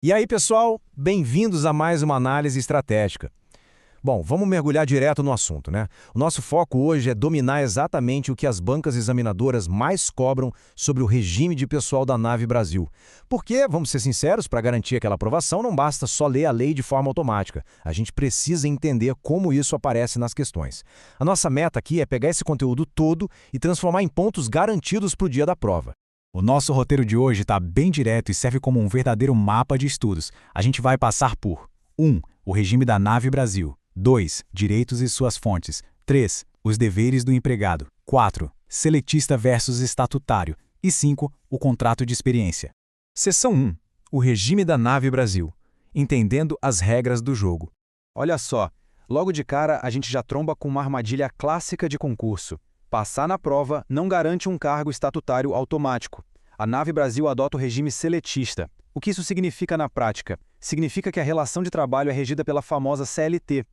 E aí, pessoal, bem-vindos a mais uma análise estratégica. Bom, vamos mergulhar direto no assunto, né? O nosso foco hoje é dominar exatamente o que as bancas examinadoras mais cobram sobre o regime de pessoal da Nave Brasil. Porque, vamos ser sinceros, para garantir aquela aprovação não basta só ler a lei de forma automática. A gente precisa entender como isso aparece nas questões. A nossa meta aqui é pegar esse conteúdo todo e transformar em pontos garantidos para o dia da prova. O nosso roteiro de hoje está bem direto e serve como um verdadeiro mapa de estudos. A gente vai passar por 1. O regime da Nave Brasil. 2. Direitos e suas fontes. 3. Os deveres do empregado. 4. Seletista versus estatutário. E 5. O contrato de experiência. Seção 1. O regime da Nave Brasil. Entendendo as regras do jogo. Olha só, logo de cara a gente já tromba com uma armadilha clássica de concurso. Passar na prova não garante um cargo estatutário automático. A Nave Brasil adota o regime seletista. O que isso significa na prática? Significa que a relação de trabalho é regida pela famosa CLT.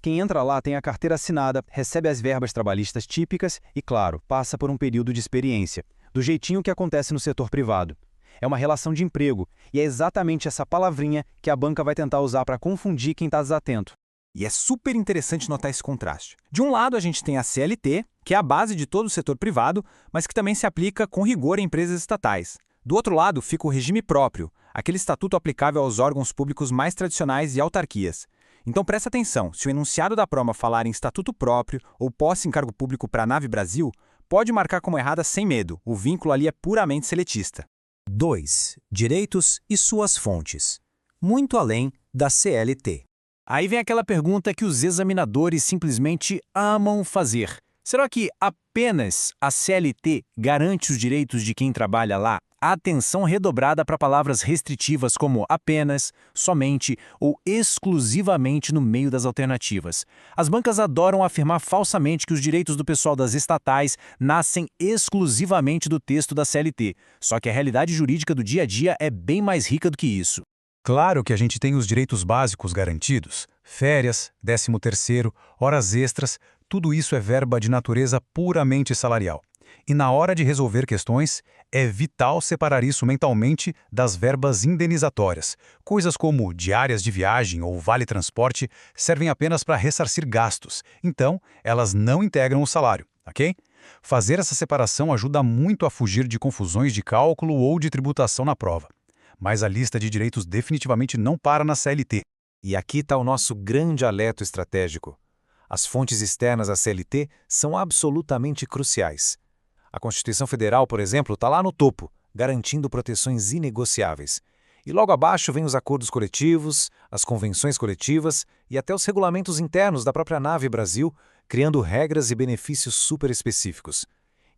Quem entra lá tem a carteira assinada, recebe as verbas trabalhistas típicas e, claro, passa por um período de experiência, do jeitinho que acontece no setor privado. É uma relação de emprego, e é exatamente essa palavrinha que a banca vai tentar usar para confundir quem está desatento. E é super interessante notar esse contraste. De um lado, a gente tem a CLT, que é a base de todo o setor privado, mas que também se aplica com rigor em empresas estatais. Do outro lado, fica o regime próprio, aquele estatuto aplicável aos órgãos públicos mais tradicionais e autarquias. Então presta atenção, se o enunciado da prova falar em estatuto próprio ou posse em cargo público para a Nave Brasil, pode marcar como errada sem medo, o vínculo ali é puramente seletista. 2. Direitos e suas fontes. Muito além da CLT. Aí vem aquela pergunta que os examinadores simplesmente amam fazer. Será que apenas a CLT garante os direitos de quem trabalha lá? Atenção redobrada para palavras restritivas como apenas, somente ou exclusivamente no meio das alternativas. As bancas adoram afirmar falsamente que os direitos do pessoal das estatais nascem exclusivamente do texto da CLT. Só que a realidade jurídica do dia a dia é bem mais rica do que isso. Claro que a gente tem os direitos básicos garantidos, férias, 13º, horas extras, tudo isso é verba de natureza puramente salarial. E na hora de resolver questões, é vital separar isso mentalmente das verbas indenizatórias. Coisas como diárias de viagem ou vale-transporte servem apenas para ressarcir gastos, então elas não integram o salário, ok? Fazer essa separação ajuda muito a fugir de confusões de cálculo ou de tributação na prova. Mas a lista de direitos definitivamente não para na CLT. E aqui está o nosso grande alerta estratégico. As fontes externas à CLT são absolutamente cruciais. A Constituição Federal, por exemplo, está lá no topo, garantindo proteções inegociáveis. E logo abaixo vem os acordos coletivos, as convenções coletivas e até os regulamentos internos da própria Nave Brasil, criando regras e benefícios super específicos.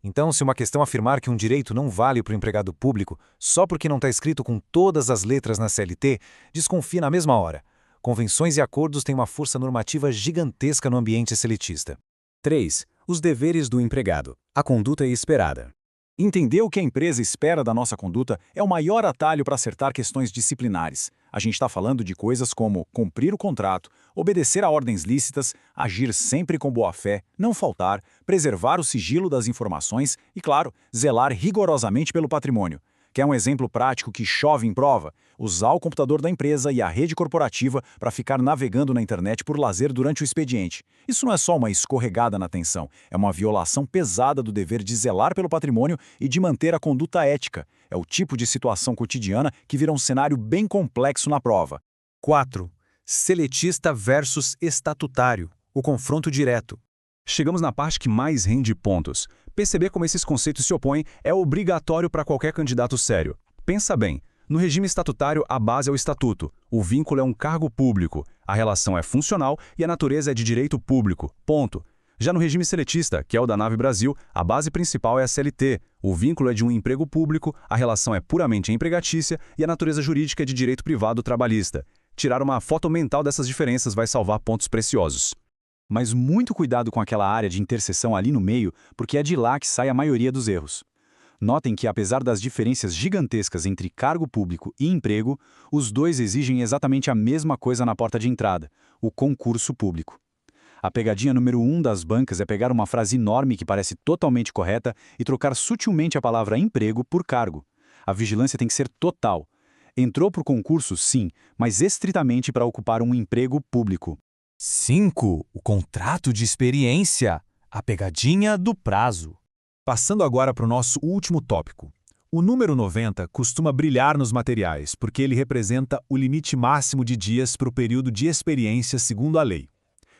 Então, se uma questão afirmar que um direito não vale para o empregado público só porque não está escrito com todas as letras na CLT, desconfie na mesma hora. Convenções e acordos têm uma força normativa gigantesca no ambiente seletista. 3. Os deveres do empregado. A conduta esperada. Entender o que a empresa espera da nossa conduta é o maior atalho para acertar questões disciplinares. A gente está falando de coisas como cumprir o contrato, obedecer a ordens lícitas, agir sempre com boa-fé, não faltar, preservar o sigilo das informações e, claro, zelar rigorosamente pelo patrimônio. Quer um exemplo prático que chove em prova? Usar o computador da empresa e a rede corporativa para ficar navegando na internet por lazer durante o expediente. Isso não é só uma escorregada na atenção, é uma violação pesada do dever de zelar pelo patrimônio e de manter a conduta ética. É o tipo de situação cotidiana que vira um cenário bem complexo na prova. 4. Seletista versus estatutário. O confronto direto. Chegamos na parte que mais rende pontos. Perceber como esses conceitos se opõem é obrigatório para qualquer candidato sério. Pensa bem, no regime estatutário a base é o estatuto, o vínculo é um cargo público, a relação é funcional e a natureza é de direito público, ponto. Já no regime seletista, que é o da Nave Brasil, a base principal é a CLT, o vínculo é de um emprego público, a relação é puramente empregatícia e a natureza jurídica é de direito privado trabalhista. Tirar uma foto mental dessas diferenças vai salvar pontos preciosos. Mas muito cuidado com aquela área de interseção ali no meio, porque é de lá que sai a maioria dos erros. Notem que, apesar das diferenças gigantescas entre cargo público e emprego, os dois exigem exatamente a mesma coisa na porta de entrada, o concurso público. A pegadinha número 1 das bancas é pegar uma frase enorme que parece totalmente correta e trocar sutilmente a palavra emprego por cargo. A vigilância tem que ser total. Entrou por concurso, sim, mas estritamente para ocupar um emprego público. 5. O contrato de experiência. A pegadinha do prazo. Passando agora para o nosso último tópico. O número 90 costuma brilhar nos materiais, porque ele representa o limite máximo de dias para o período de experiência segundo a lei.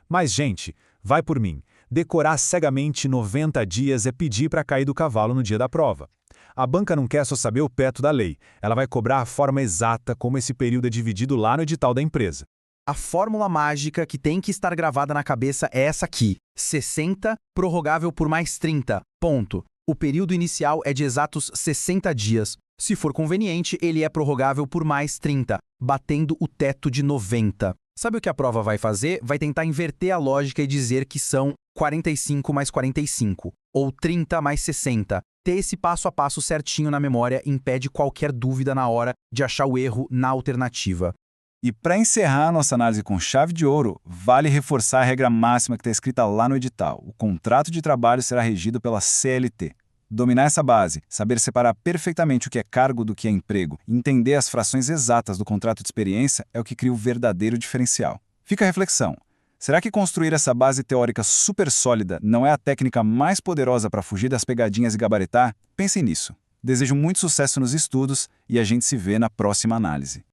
Mas, gente, vai por mim. Decorar cegamente 90 dias é pedir para cair do cavalo no dia da prova. A banca não quer só saber o teto da lei, ela vai cobrar a forma exata como esse período é dividido lá no edital da empresa. A fórmula mágica que tem que estar gravada na cabeça é essa aqui. 60, prorrogável por mais 30. Ponto. O período inicial é de exatos 60 dias. Se for conveniente, ele é prorrogável por mais 30, batendo o teto de 90. Sabe o que a prova vai fazer? Vai tentar inverter a lógica e dizer que são 45 mais 45, ou 30 mais 60. Ter esse passo a passo certinho na memória impede qualquer dúvida na hora de achar o erro na alternativa. E para encerrar a nossa análise com chave de ouro, vale reforçar a regra máxima que está escrita lá no edital. O contrato de trabalho será regido pela CLT. Dominar essa base, saber separar perfeitamente o que é cargo do que é emprego, entender as frações exatas do contrato de experiência é o que cria o verdadeiro diferencial. Fica a reflexão. Será que construir essa base teórica super sólida não é a técnica mais poderosa para fugir das pegadinhas e gabaritar? Pensem nisso. Desejo muito sucesso nos estudos e a gente se vê na próxima análise.